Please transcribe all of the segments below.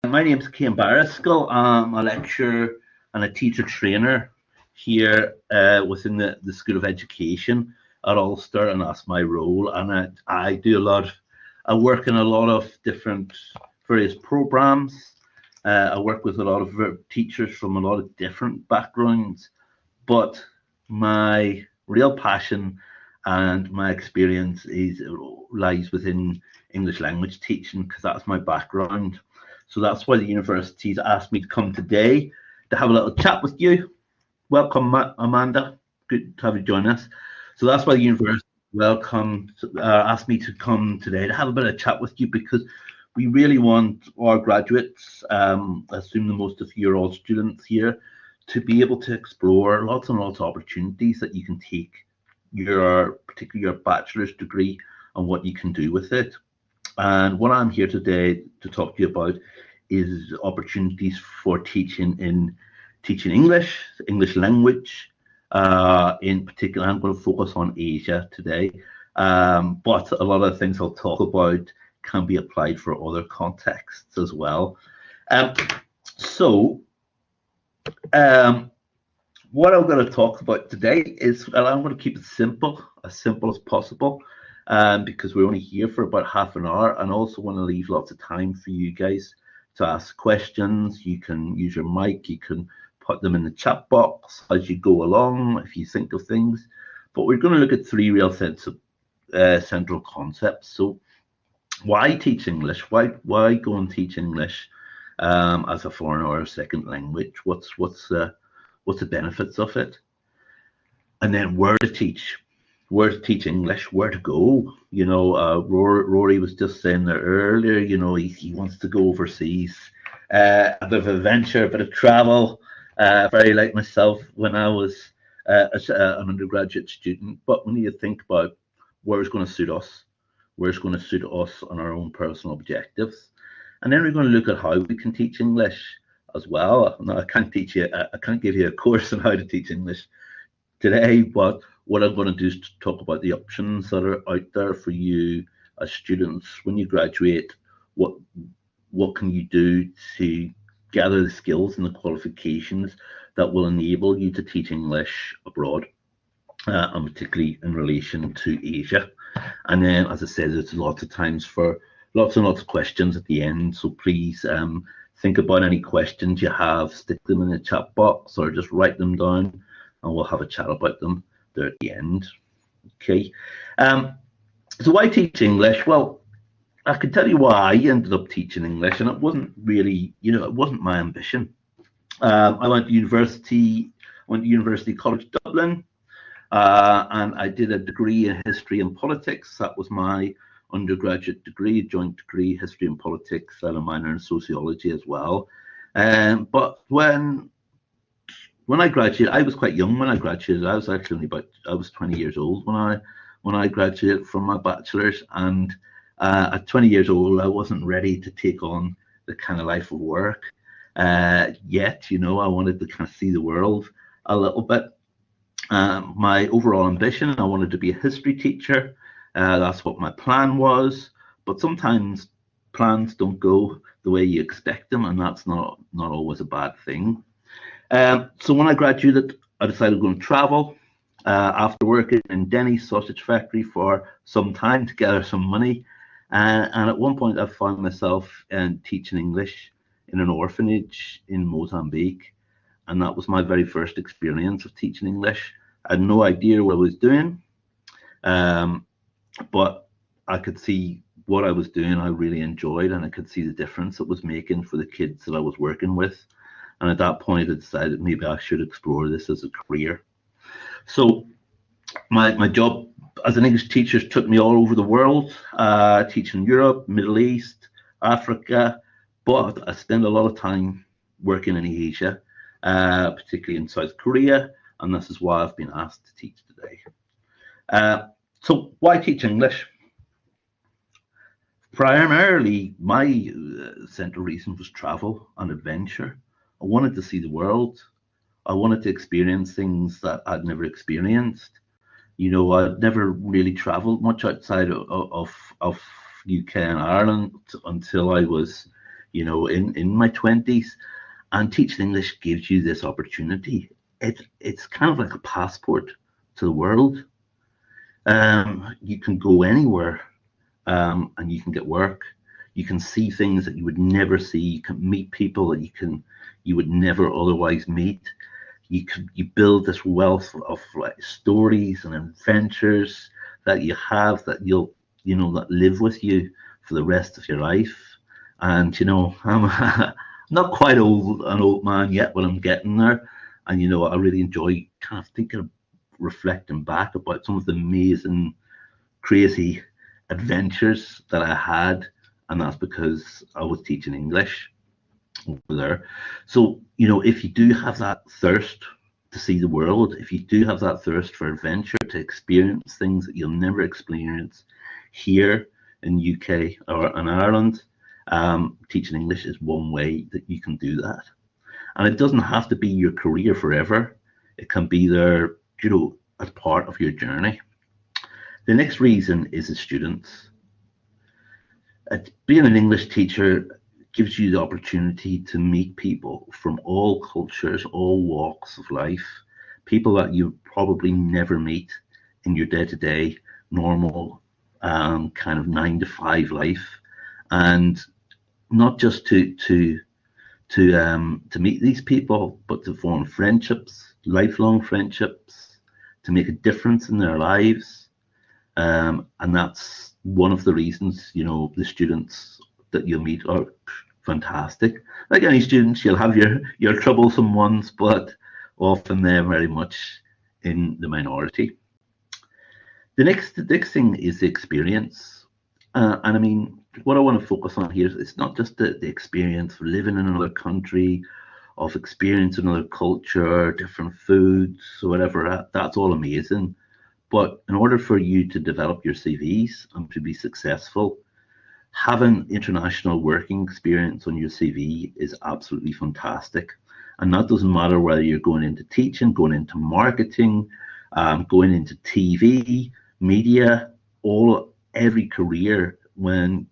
My name's Cian Barriskill. I'm a lecturer and a teacher trainer here within the School of Education at Ulster, and that's my role. And I do I work in a lot of different various programs. I work with a lot of teachers from a lot of different backgrounds, but my real passion and my experience lies within English language teaching, because that's my background. So that's why the university's asked me to come today to have a little chat with you. Welcome, Amanda. Good to have you join us. So that's why the university asked me to come today to have a bit of chat with you, because we really want our graduates, I assume the most of you are all students here, to be able to explore lots and lots of opportunities that you can take particularly your bachelor's degree and what you can do with it. And what I'm here today to talk to you about is opportunities for teaching English language. In particular, I'm going to focus on Asia today, but a lot of the things I'll talk about can be applied for other contexts as well. What I'm going to talk about today is, I'm going to keep it simple as possible, because we're only here for about half an hour, and also want to leave lots of time for you guys to ask questions. You can use your mic, you can put them in the chat box as you go along if you think of things. But we're going to look at three real central concepts. So why teach English? Why go and teach English as a foreign or a second language? What's the benefits of it? And then where to teach English, where to go. You know, Rory was just saying there earlier, you know, he wants to go overseas, a bit of adventure, a bit of travel, very like myself when I was an undergraduate student. But we need to think about where's going to suit us on our own personal objectives. And then we're going to look at how we can teach English as well. Now, I can't give you a course on how to teach English today, but what I'm going to do is to talk about the options that are out there for you as students when you graduate. What can you do to gather the skills and the qualifications that will enable you to teach English abroad, and particularly in relation to Asia. And then, as I said, there's lots of times for lots and lots of questions at the end. So please think about any questions you have, stick them in the chat box, or just write them down, and we'll have a chat about them there at the end. Okay. So why teach English? Well, I can tell you why I ended up teaching English, and it wasn't really, it wasn't my ambition. I went to University College Dublin, and I did a degree in history and politics. That was my undergraduate degree, joint degree, history and politics, and a minor in sociology as well. But when I graduated, I was quite young when I graduated. I was actually I was 20 years old when I graduated from my bachelor's, and at 20 years old, I wasn't ready to take on the kind of life of work yet. I wanted to kind of see the world a little bit. My overall ambition, I wanted to be a history teacher. That's what my plan was. But sometimes plans don't go the way you expect them, and that's not always a bad thing. So when I graduated, I decided I'm going to travel after working in Denny's sausage factory for some time to gather some money. And at one point, I found myself teaching English in an orphanage in Mozambique. And that was my very first experience of teaching English. I had no idea what I was doing, but I could see what I was doing I really enjoyed, and I could see the difference it was making for the kids that I was working with. And at that point, I decided maybe I should explore this as a career. So my job as an English teacher took me all over the world, teaching Europe, Middle East, Africa, but I spent a lot of time working in Asia, particularly in South Korea, and this is why I've been asked to teach today. So why teach English? Primarily, my central reason was travel and adventure. I wanted to see the world. I wanted to experience things that I'd never experienced. I'd never really traveled much outside of UK and Ireland until I was in my 20s, and teaching English gives you this opportunity. It's kind of like a passport to the world. You can go anywhere, and you can get work. You can see things that you would never see. You can meet people that you would never otherwise meet. You build this wealth of like stories and adventures that you have, that that live with you for the rest of your life. And I'm not quite an old man yet, but I'm getting there. And I really enjoy kind of thinking, reflecting back about some of the amazing, crazy adventures that I had, and that's because I was teaching English over there. So, if you do have that thirst to see the world, if you do have that thirst for adventure, to experience things that you'll never experience here in UK or in Ireland, teaching English is one way that you can do that. And it doesn't have to be your career forever. It can be there, as part of your journey. The next reason is the students. Being an English teacher gives you the opportunity to meet people from all cultures, all walks of life, people that you probably never meet in your day-to-day normal kind of 9-to-5 life. And not just to meet these people, but to form friendships, lifelong friendships, to make a difference in their lives. And that's one of the reasons, the students that you'll meet are fantastic. Like any students, you'll have your troublesome ones, but often they're very much in the minority. The next thing is the experience. And I mean, what I want to focus on here is it's not just the experience of living in another country, of experiencing another culture, different foods, or whatever. That's all amazing. But in order for you to develop your CVs and to be successful, having international working experience on your CV is absolutely fantastic. And that doesn't matter whether you're going into teaching, going into marketing, going into TV, media, every career, when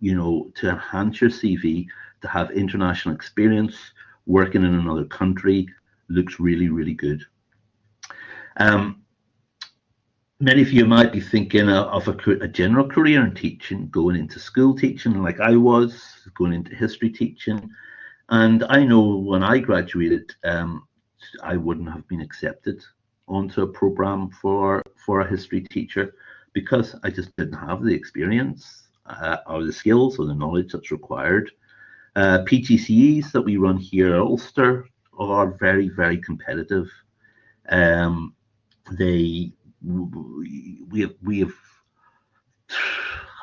to enhance your CV, to have international experience working in another country looks really, really good. Many of you might be thinking of a general career in teaching, going into school teaching like I was, going into history teaching. And I know when I graduated, I wouldn't have been accepted onto a program for a history teacher, because I just didn't have the experience or the skills or the knowledge that's required. PGCEs that we run here at Ulster are very, very competitive. We have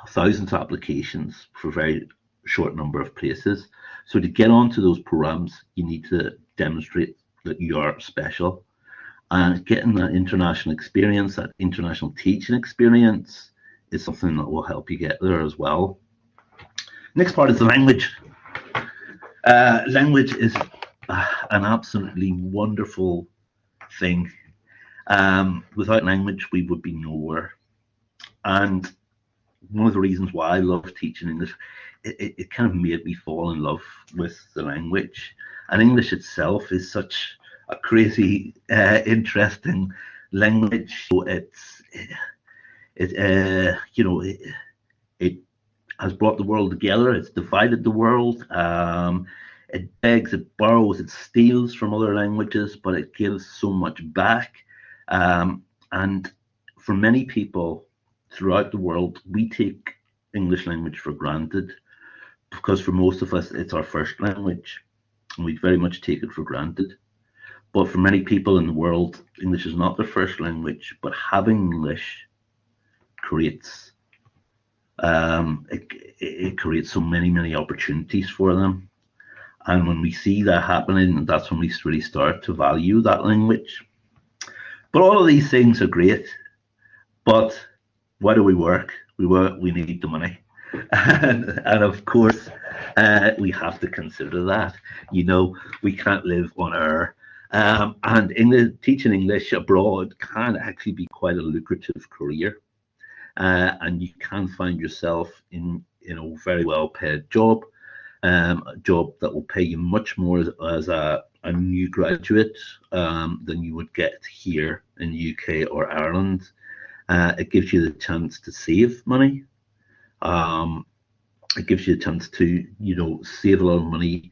thousands of applications for a very short number of places. So to get onto those programs, you need to demonstrate that you are special. And getting that international experience, that international teaching experience, is something that will help you get there as well. Next part is the language. Language is an absolutely wonderful thing. Without language, we would be nowhere. And one of the reasons why I love teaching English, it kind of made me fall in love with the language. And English itself is such a crazy, interesting language. So it has brought the world together. It's divided the world. It begs, it borrows, it steals from other languages, but it gives so much back. And for many people throughout the world, we take English language for granted, because for most of us, it's our first language, and we very much take it for granted. But for many people in the world, English is not their first language, but having English creates it creates so many opportunities for them. And when we see that happening, that's when we really start to value that language. But all of these things are great, but why do we work? We need the money. And of course, we have to consider that. We can't live on air. And teaching English abroad can actually be quite a lucrative career. And you can find yourself in a very well paid job. a job that will pay you much more as a new graduate than you would get here in the UK or Ireland. It gives you the chance to save money. It gives you a chance to, save a lot of money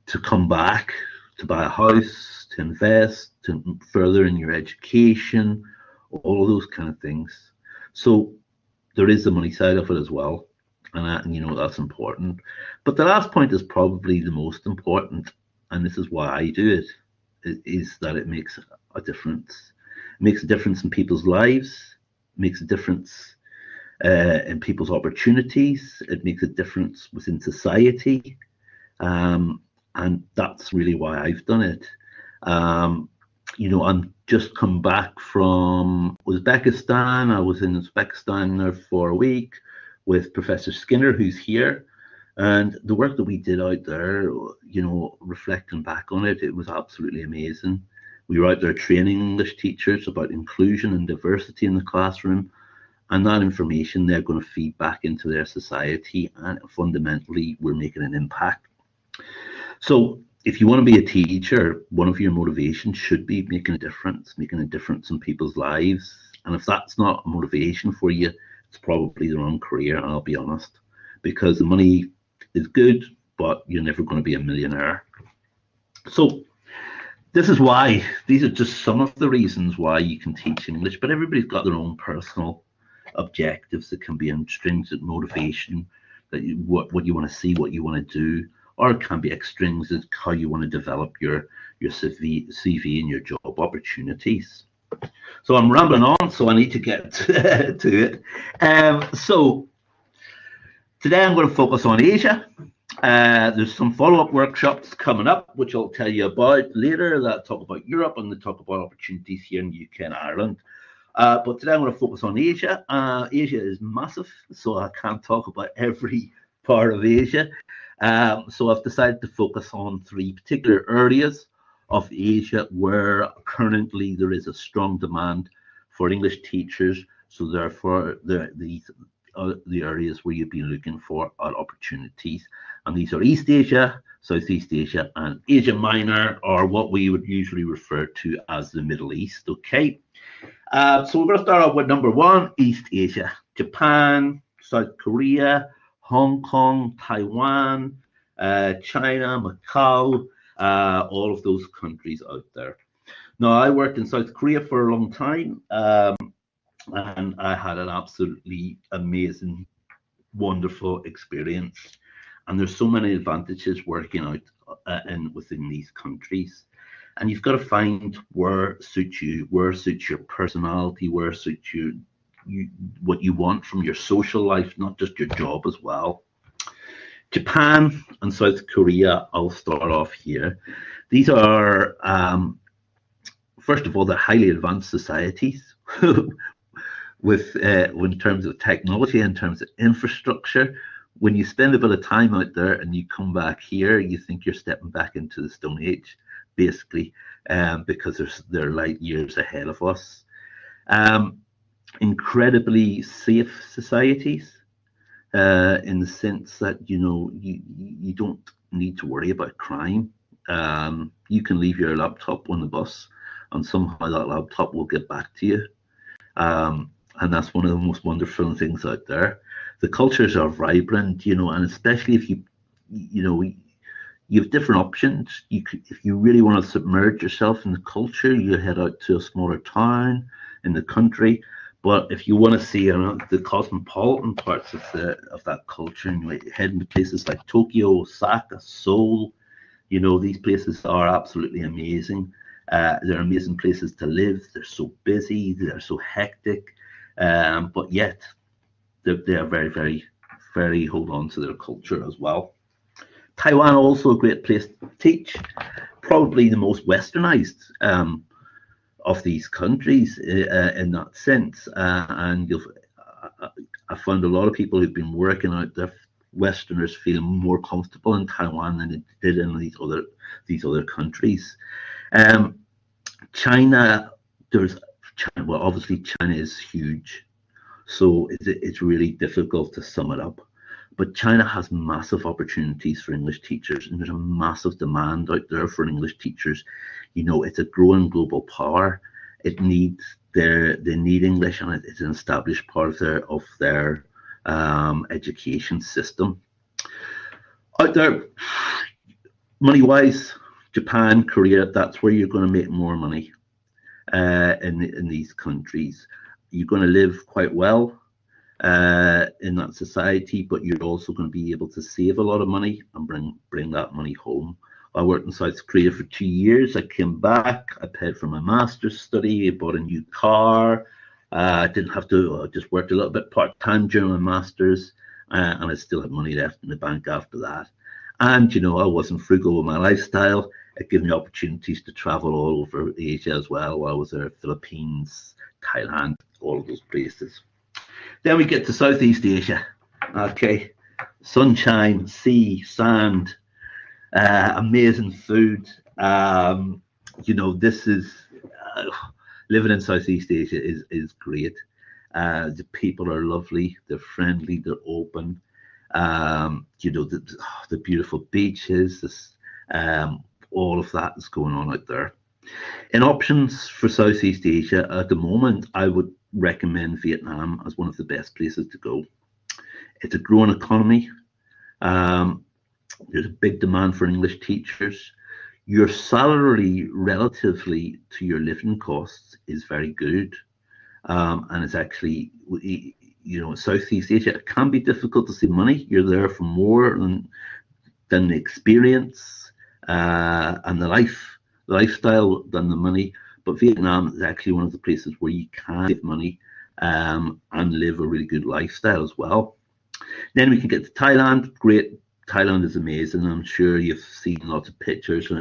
to come back, to buy a house, to invest, to further in your education, all of those kind of things. So there is the money side of it as well, and that's important. But the last point is probably the most important, and this is why I do it, is that it makes a difference. It makes a difference in people's lives, makes a difference in people's opportunities, it makes a difference within society, and that's really why I've done it. I'm just come back from Uzbekistan. I was in Uzbekistan there for a week with Professor Skinner, who's here. And the work that we did out there, reflecting back on it, it was absolutely amazing. We were out there training English teachers about inclusion and diversity in the classroom. And that information, they're going to feed back into their society. And fundamentally, we're making an impact. So if you want to be a teacher, one of your motivations should be making a difference in people's lives. And if that's not a motivation for you, it's probably the wrong career, and I'll be honest, because the money is good, but you're never going to be a millionaire. So this is why, these are just some of the reasons why you can teach English, but everybody's got their own personal objectives. That can be intrinsic motivation, that what you want to see, what you want to do, or it can be extrinsic, how you want to develop your CV and your job opportunities. So I'm rambling on, so I need to get to it. So today I'm going to focus on Asia. There's some follow-up workshops coming up, which I'll tell you about later, that talk about Europe and that talk about opportunities here in the UK and Ireland. But today I'm going to focus on Asia. Asia is massive, so I can't talk about every part of Asia. So I've decided to focus on 3 particular areas of Asia where currently there is a strong demand for English teachers. So therefore, these are the areas where you've been looking for opportunities. And these are East Asia, Southeast Asia, and Asia Minor, or what we would usually refer to as the Middle East. Okay. So we're going to start off with number 1, East Asia. Japan, South Korea, Hong Kong, Taiwan, China, Macau, all of those countries out there. Now, I worked in South Korea for a long time, and I had an absolutely amazing, wonderful experience. And there's so many advantages working out within these countries. And you've got to find where suits you, where suits your personality, where suits you what you want from your social life, not just your job as well. Japan and South Korea, I'll start off here. These are, first of all, they're highly advanced societies with in terms of technology, in terms of infrastructure. When you spend a bit of time out there and you come back here, you think you're stepping back into the Stone Age, basically, because they're light years ahead of us. Incredibly safe societies, in the sense that you don't need to worry about crime. You can leave your laptop on the bus, and somehow that laptop will get back to you. And that's one of the most wonderful things out there. The cultures are vibrant, and especially if you have different options. If you really want to submerge yourself in the culture, you head out to a smaller town in the country. But if you want to see the cosmopolitan parts of that culture, and you head into places like Tokyo, Osaka, Seoul, these places are absolutely amazing. They're amazing places to live. They're so busy. They're so hectic. But yet, they are very, very, very hold on to their culture as well. Taiwan, also a great place to teach. Probably the most westernized of these countries in that sense. And I found a lot of people who've been working out there, Westerners, feel more comfortable in Taiwan than they did in these other countries. China, obviously China is huge, so it's really difficult to sum it up. But China has massive opportunities for English teachers, and there's a massive demand out there for English teachers. You know, it's a growing global power. It needs they need English, and it's an established part of their education system. Out there, money wise, Japan, Korea, that's where you're going to make more money in these countries. You're going to live quite well in that society, but you're also going to be able to save a lot of money and bring that money home. I worked in South Korea for 2 years. I came back, I paid for my master's study, I bought a new car. I didn't have to, I just worked a little bit part-time during my master's, and I still had money left in the bank after that. And, you know, I wasn't frugal with my lifestyle. It gave me opportunities to travel all over Asia as well while I was there, Philippines, Thailand, all of those places. Then we get to Southeast Asia. Okay, sunshine, sea, sand, amazing food. You know, this is living in Southeast Asia is great. The people are lovely, they're friendly, they're open. You know, the beautiful beaches, this, all of that is going on out there. In options for Southeast Asia at the moment, I would recommend Vietnam as one of the best places to go. It's a growing economy. There's a big demand for English teachers. Your salary relatively to your living costs is very good. And it's actually, you know, Southeast Asia, it can be difficult to save money. You're there for more than the experience and the lifestyle than the money. But Vietnam is actually one of the places where you can save money and live a really good lifestyle as well. Then we can get to Thailand. Great. Thailand is amazing. I'm sure you've seen lots of pictures,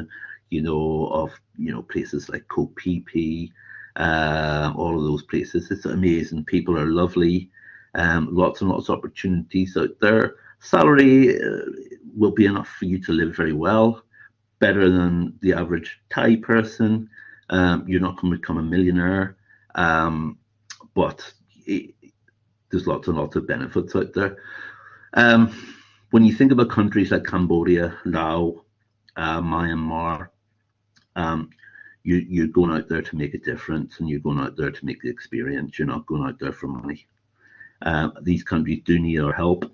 you know, of, you know, places like Koh Phi Phi, all of those places. It's amazing. People are lovely. Lots and lots of opportunities out there. Salary will be enough for you to live very well, better than the average Thai person. You're not going to become a millionaire, but there's lots and lots of benefits out there. When you think about countries like Cambodia, Laos, Myanmar, you're going out there to make a difference, and you're going out there to make the experience. You're not going out there for money. These countries do need our help.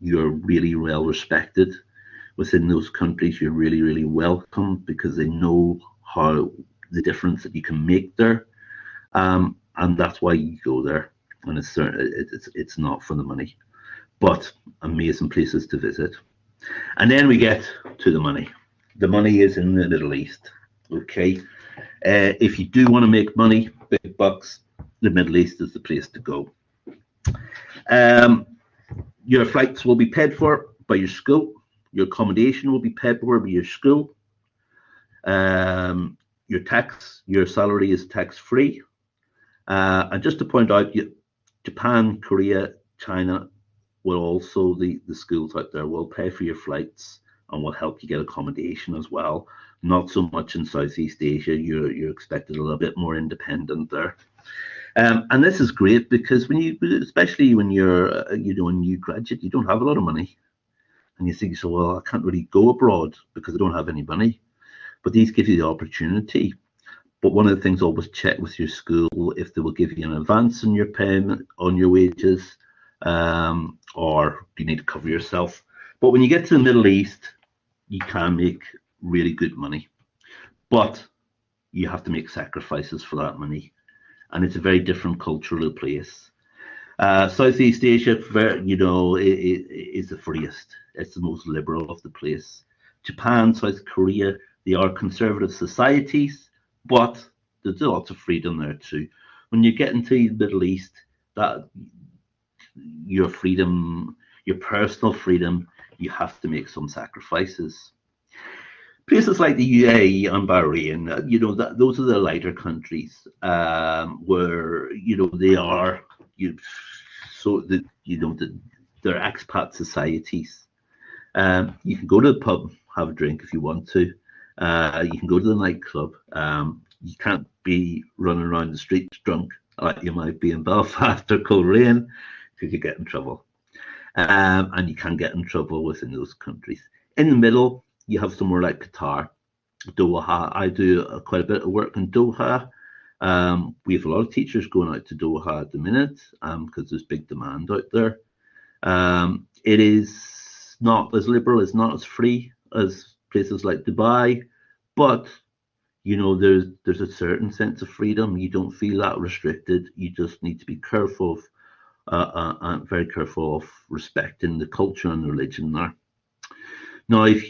You're really well respected within those countries. You're really, really welcome because they know how the difference that you can make there, and that's why you go there. And it's not for the money, but amazing places to visit. And then we get to the money. The money is in the Middle East. Okay, if you do want to make money, big bucks, the Middle East is the place to go. Your flights will be paid for by your school. Your accommodation will be paid for by your school. Your salary is tax-free. And just to point out, Japan, Korea, China will also, the schools out there will pay for your flights and will help you get accommodation as well. Not so much in Southeast Asia. You're expected a little bit more independent there. And this is great because especially when you're, you know, a new graduate, you don't have a lot of money. And you think, so, well, I can't really go abroad because I don't have any money. But these give you the opportunity. But one of the things, always check with your school if they will give you an advance on your payment, on your wages, or you need to cover yourself. But when you get to the Middle East, you can make really good money. But you have to make sacrifices for that money. And it's a very different cultural place. Southeast Asia, you know, is the freest. It's the most liberal of the place. Japan, South Korea, they are conservative societies, but there's lots of freedom there too. When you get into the Middle East, that your freedom, your personal freedom, you have to make some sacrifices. Places like the UAE and Bahrain, you know, those are the lighter countries where, you know, they are, they're expat societies. You can go to the pub, have a drink if you want to. You can go to the nightclub. You can't be running around the streets drunk like you might be in Belfast or Coleraine because you get in trouble. and you can get in trouble within those countries. In the middle, you have somewhere like Qatar, Doha. I do quite a bit of work in Doha. We have a lot of teachers going out to Doha at the minute because there's big demand out there. It is not as liberal, it's not as free as places like Dubai, but there's a certain sense of freedom. You don't feel that restricted. You just need to be careful and very careful of respecting the culture and the religion there. Now, if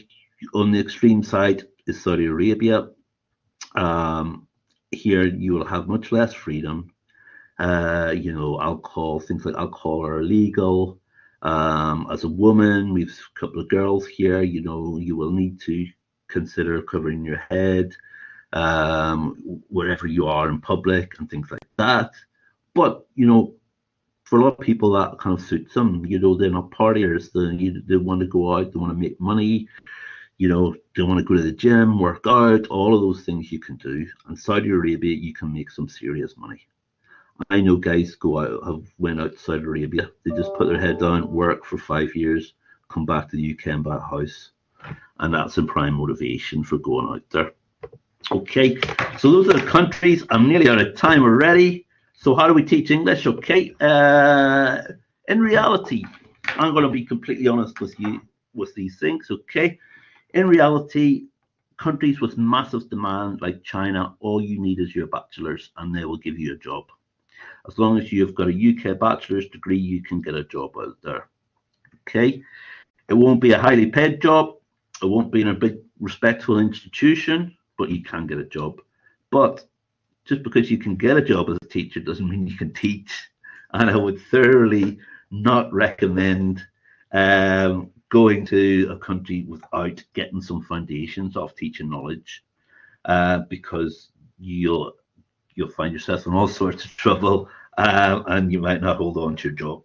on the extreme side is Saudi Arabia, here you will have much less freedom. Alcohol, things like alcohol are illegal. As a woman, we've a couple of girls here, you will need to consider covering your head wherever you are in public and things like that. But, for a lot of people, that kind of suits them. They're not partiers. They want to go out, they want to make money, they want to go to the gym, work out, all of those things you can do. And Saudi Arabia, you can make some serious money. I know guys went out to Saudi Arabia. They just put their head down, work for 5 years, come back to the UK and buy a house. And that's a prime motivation for going out there. Okay, so those are the countries. I'm nearly out of time already. So how do we teach English? Okay, in reality, I'm going to be completely honest with you with these things. Okay, in reality, countries with massive demand like China, all you need is your bachelor's and they will give you a job. As long as you've got a UK bachelor's degree, you can get a job out there. Okay, it won't be a highly paid job. It won't be in a big respectful institution, but you can get a job. But just because you can get a job as a teacher doesn't mean you can teach. And I would thoroughly not recommend going to a country without getting some foundations of teaching knowledge, because you'll find yourself in all sorts of trouble, and you might not hold on to your job.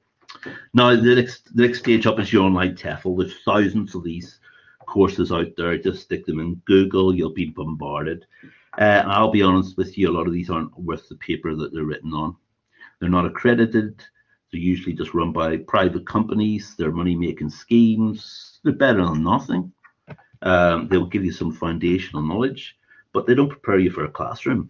Now, the next stage up is your online TEFL. There's thousands of these courses out there. Just stick them in Google, you'll be bombarded. I'll be honest with you, a lot of these aren't worth the paper that they're written on. They're not accredited. They're usually just run by private companies. They're money-making schemes. They're better than nothing. They'll give you some foundational knowledge, but they don't prepare you for a classroom.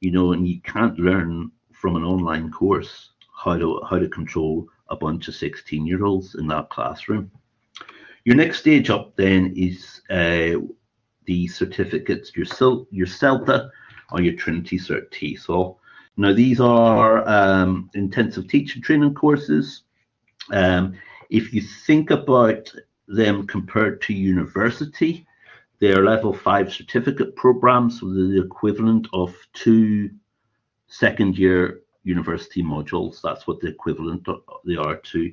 And you can't learn from an online course how to control a bunch of 16-year-olds in that classroom. Your next stage up then is the certificates, your CELTA or your Trinity Cert TESOL. Now, these are intensive teacher training courses. If you think about them compared to university, they are level 5 certificate programs, so they're the equivalent of 2 second-year university modules. That's what the equivalent they are to,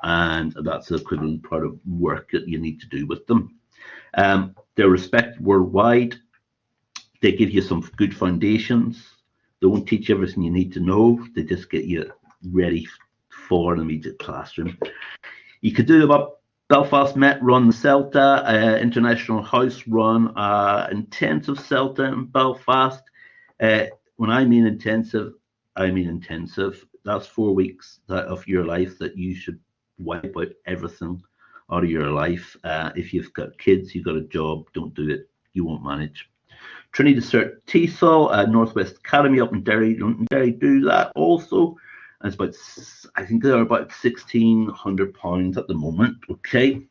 and that's the equivalent part of work that you need to do with them. They're respected worldwide. They give you some good foundations. They won't teach you everything you need to know. They just get you ready for an immediate classroom. You could do them up. Belfast Met run the CELTA, International House run intensive CELTA in Belfast. When I mean intensive, I mean intensive. That's 4 weeks of your life that you should wipe out everything out of your life. If you've got kids, you've got a job, don't do it. You won't manage. Trinity Cert TESOL, Northwest Academy up in Derry. Derry do that also. And it's about, I think they're about £1,600 at the moment. Okay,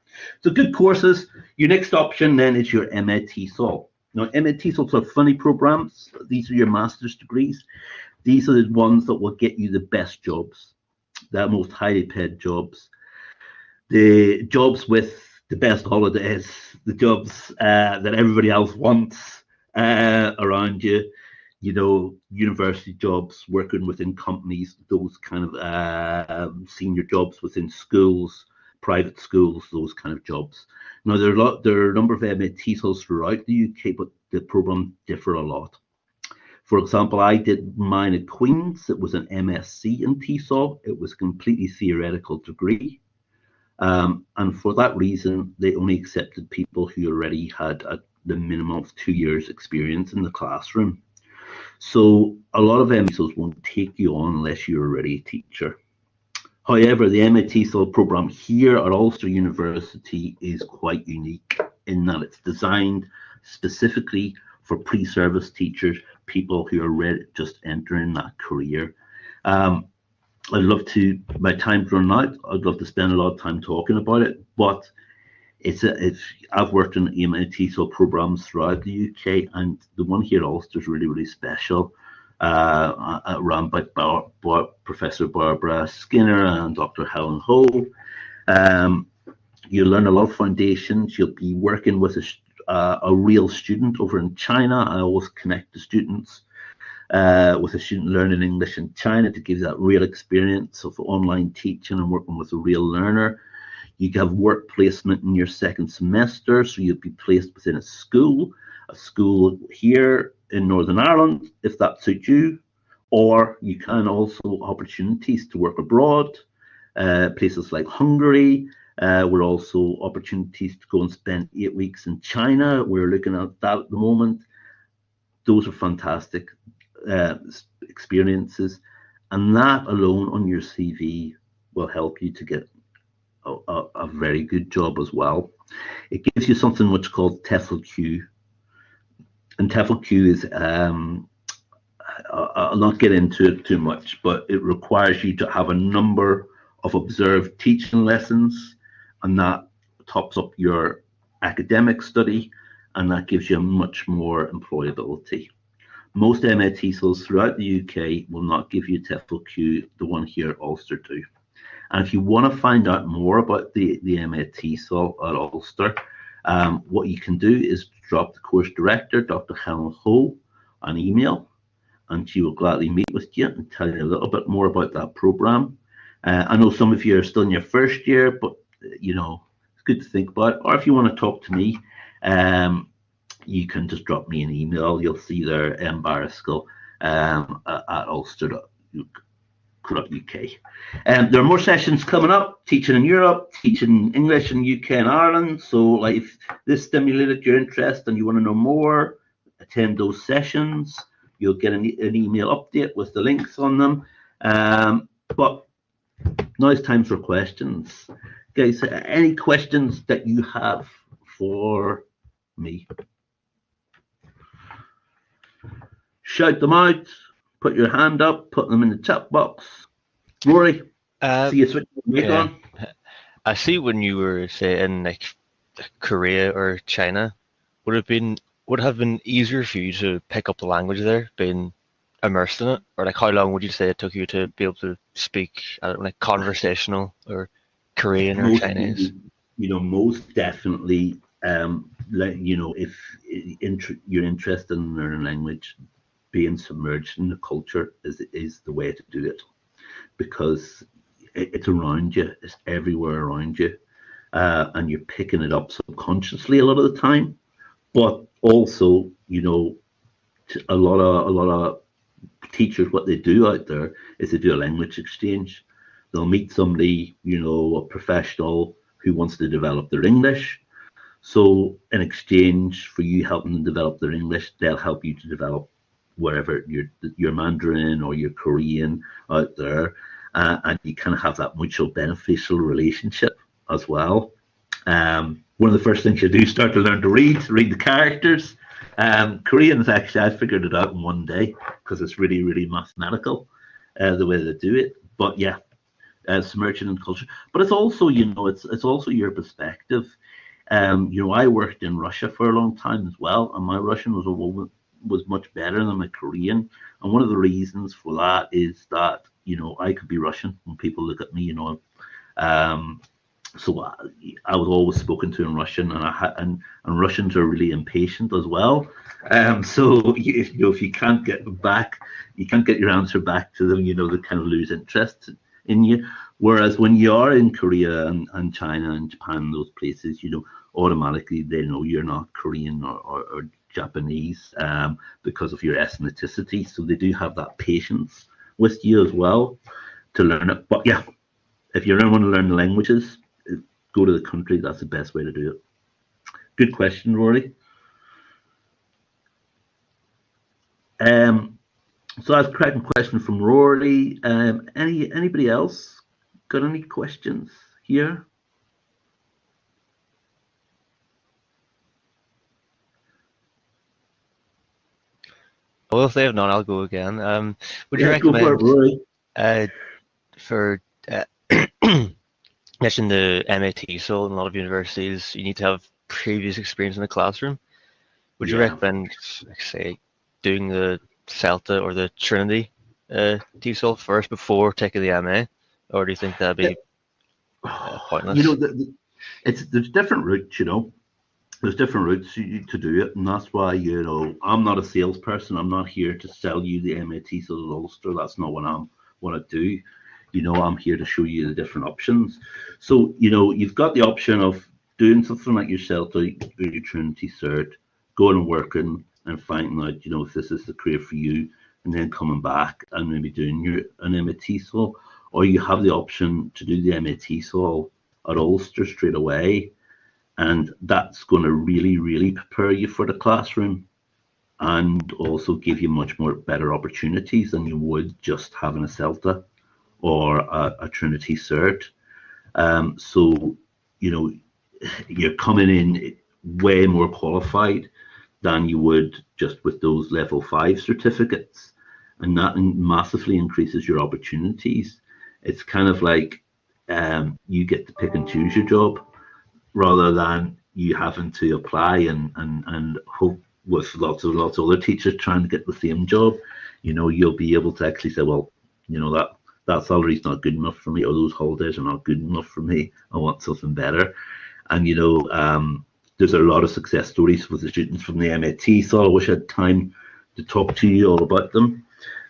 so good courses. Your next option then is your MA TESOL. Now, MA TESOLs are funny programs. These are your master's degrees. These are the ones that will get you the best jobs, the most highly paid jobs, the jobs with the best holidays, the jobs that everybody else wants around you. University jobs, working within companies, those kind of senior jobs within schools, private schools, those kind of jobs. Now, there are a number of MA TESOLs throughout the UK, but the programs differ a lot. For example, I did mine at Queen's. It was an MSc in TESOL. It was a completely theoretical degree. And for that reason, they only accepted people who already had the minimum of 2 years experience in the classroom. So a lot of MSOs won't take you on unless you're already a teacher. However, the MA program here at Ulster University is quite unique in that it's designed specifically for pre-service teachers, people who are ready, just entering that career. I'd love to, my time's run out, I'd love to spend a lot of time talking about it, but I've worked in MA programs throughout the UK, and the one here at Ulster is really, really special. Run by Professor Barbara Skinner and Dr. Helen Ho. You learn a lot of foundations. You'll be working with a real student over in China. I always connect the students with a student learning English in China to give you that real experience of online teaching and working with a real learner. You have work placement in your second semester, so you'll be placed within a school here in Northern Ireland, if that suits you, or you can also opportunities to work abroad, places like Hungary. We're also opportunities to go and spend 8 weeks in China. We're looking at that at the moment. Those are fantastic experiences, and that alone on your CV will help you to get a very good job as well. It gives you something which is called TEFL Q. And TEFL Q is, I'll not get into it too much, but it requires you to have a number of observed teaching lessons, and that tops up your academic study, and that gives you much more employability. Most MA TESOLs throughout the UK will not give you TEFL Q, the one here at Ulster do. And if you want to find out more about the MA TESOL at Ulster, what you can do is drop the course director, Dr. Helen Ho, an email, and she will gladly meet with you and tell you a little bit more about that program. I know some of you are still in your first year, but you know, it's good to think about it. Or if you want to talk to me, you can just drop me an email. You'll see there, mbarraskill at ulster.uk. There are more sessions coming up, teaching in Europe, teaching English in UK and Ireland. So like if this stimulated your interest and you want to know more, attend those sessions. You'll get an email update with the links on them. But now it's time for questions. Guys, any questions that you have for me? Shout them out, put your hand up, put them in the chat box. Rory, see you switch the mic on. I see when you were saying like Korea or China, would it have been easier for you to pick up the language there, being immersed in it? Or like how long would you say it took you to be able to speak, I don't know, like conversational or Korean or Chinese? You know, most definitely, you know, if you're interested in learning language, being submerged in the culture is the way to do it, because it's around you, it's everywhere around you, and you're picking it up subconsciously a lot of the time. But also, you know, a lot of teachers, what they do out there is they do a language exchange. They'll meet somebody, you know, a professional who wants to develop their English. So in exchange for you helping them develop their English, they'll help you to develop wherever your Mandarin or your Korean out there, and you kind of have that mutual beneficial relationship as well. One of the first things you do is start to learn to read the characters. Koreans, actually, I figured it out in one day because it's really, really mathematical, the way they do it. But yeah, submerging in culture. But it's also, you know, it's also your perspective. You know, I worked in Russia for a long time as well, and my Russian was much better than my Korean. And one of the reasons for that is that, you know, I could be Russian when people look at me, you know. So I was always spoken to in Russian, and Russians are really impatient as well. So you know, if you can't get your answer back to them, you know, they kind of lose interest in you. Whereas when you are in Korea and China and Japan, those places, you know, automatically they know you're not Korean or Japanese because of your ethnicity. So they do have that patience with you as well to learn it. But yeah, if you want to learn the languages, go to the country. That's the best way to do it. Good question, Rory. So that's a correct question from Rory. Anybody else got any questions here? Well, if they have none, I'll go again. Would you Yeah, go for it, recommend Rory. for mentioned the MAT, so in a lot of universities, you need to have previous experience in the classroom. Would you Yeah. recommend, like, say, doing the CELTA or the Trinity TESOL first before taking the MA, or do you think that'd be You know, pointless? there's different routes. You know, there's different routes to do it, and that's why, you know, I'm not a salesperson. I'm not here to sell you the MAT so the Ulster. That's not what I do. You know, I'm here to show you the different options. So, you know, you've got the option of doing something like your CELTA or your Trinity cert, going and working and finding out, you know, if this is the career for you, and then coming back and maybe doing an MAT SOL, or you have the option to do the MAT SOL at Ulster straight away, and that's going to really prepare you for the classroom and also give you much more better opportunities than you would just having a CELTA or a Trinity cert. So, you know, you're coming in way more qualified than you would just with those level 5 certificates, and that massively increases your opportunities. It's kind of like you get to pick and choose your job rather than you having to apply and hope with lots of other teachers trying to get the same job. You know, you'll be able to actually say, well, you know, that salary's not good enough for me, or those holidays are not good enough for me. I want something better. And, you know, there's a lot of success stories with the students from the MAT, so I wish I had time to talk to you all about them.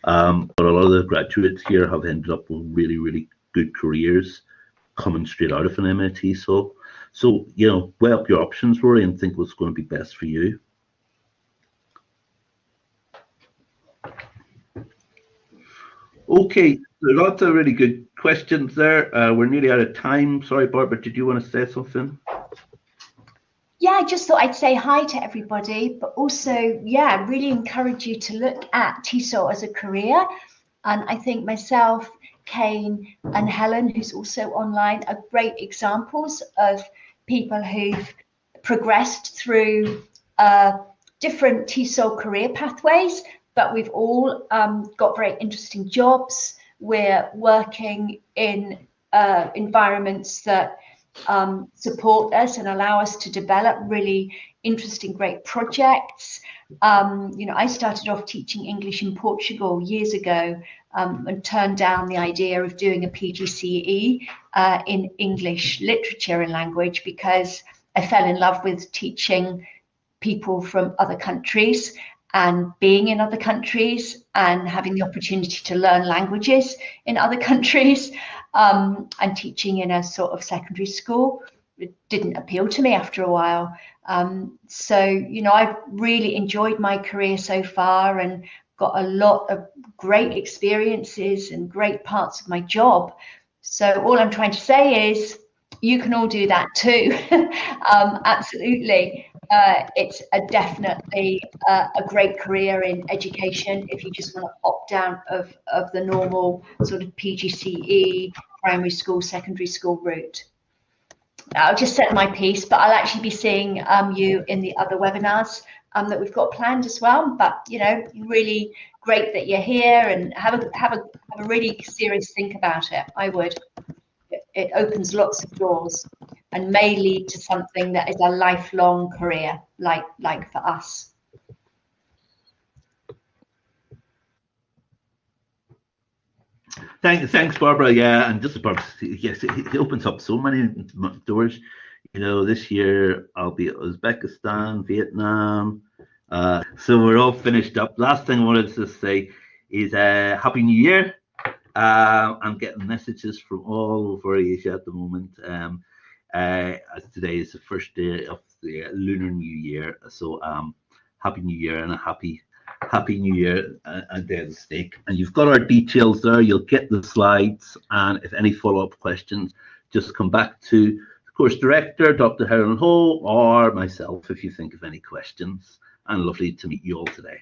But a lot of the graduates here have ended up with really good careers coming straight out of an MAT. So, you know, weigh up your options, Rory, and think what's going to be best for you. Okay, there's lots of really good questions there. We're nearly out of time. Sorry, Barbara, did you want to say something? Yeah, I just thought I'd say hi to everybody, but also, yeah, really encourage you to look at TESOL as a career. And I think myself, Kane, and Helen, who's also online, are great examples of people who've progressed through different TESOL career pathways, but we've all got very interesting jobs. We're working in environments that support us and allow us to develop really interesting, great projects. You know, I started off teaching English in Portugal years ago and turned down the idea of doing a PGCE in English literature and language because I fell in love with teaching people from other countries and being in other countries and having the opportunity to learn languages in other countries. And teaching in a sort of secondary school, it didn't appeal to me after a while. So, you know, I've really enjoyed my career so far and got a lot of great experiences and great parts of my job. So all I'm trying to say is you can all do that too. Absolutely. It's definitely a great career in education if you just want to opt out of the normal sort of PGCE, primary school, secondary school route. I'll just set my piece, but I'll actually be seeing you in the other webinars that we've got planned as well. But, you know, really great that you're here and have a really serious think about it. I would. It opens lots of doors and may lead to something that is a lifelong career, like for us. Thanks, Barbara. Yeah, and just Barbara, yes, it opens up so many doors. You know, this year I'll be at Uzbekistan, Vietnam. So we're all finished up. Last thing I wanted to say is Happy New Year. I'm getting messages from all over Asia at the moment. As today is the first day of the Lunar New Year. So Happy New Year and a Happy New Year and Day of the Snake. And you've got our details there. You'll get the slides. And if any follow-up questions, just come back to the course director, Dr. Helen Ho, or myself if you think of any questions. And lovely to meet you all today.